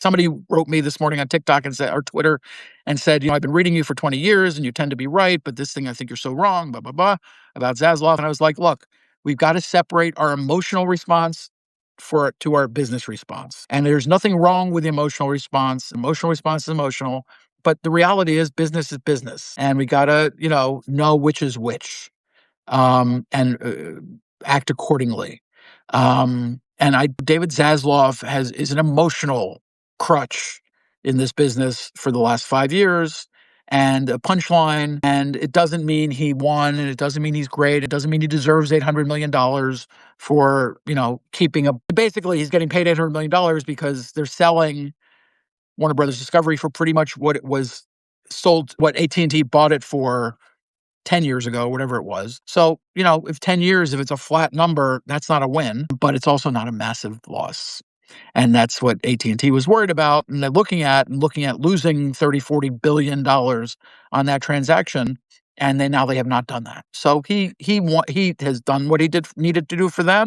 Somebody wrote me this morning on TikTok and said, or Twitter, and said, I've been reading you for 20 years and you tend to be right, but this thing, I think you're so wrong, blah, blah, blah, about Zaslav. And I was like, look, we've got to separate our emotional response to our business response. And there's nothing wrong with the emotional response. Emotional response is emotional, but the reality is business, and we got to, know which is which, and act accordingly. David Zaslav is an emotional crutch in this business for the last 5 years, and a punchline. And it doesn't mean he won, and it doesn't mean he's great. It doesn't mean he deserves $800 million for, keeping basically he's getting paid $800 million because they're selling Warner Brothers Discovery for pretty much what it was sold, what AT&T bought it for 10 years ago, whatever it was. So, if 10 years, if it's a flat number, that's not a win, but it's also not a massive loss. And that's what AT&T was worried about. And they're looking at losing $30-40 billion on that transaction. And now they have not done that. So he has done what he needed to do for them.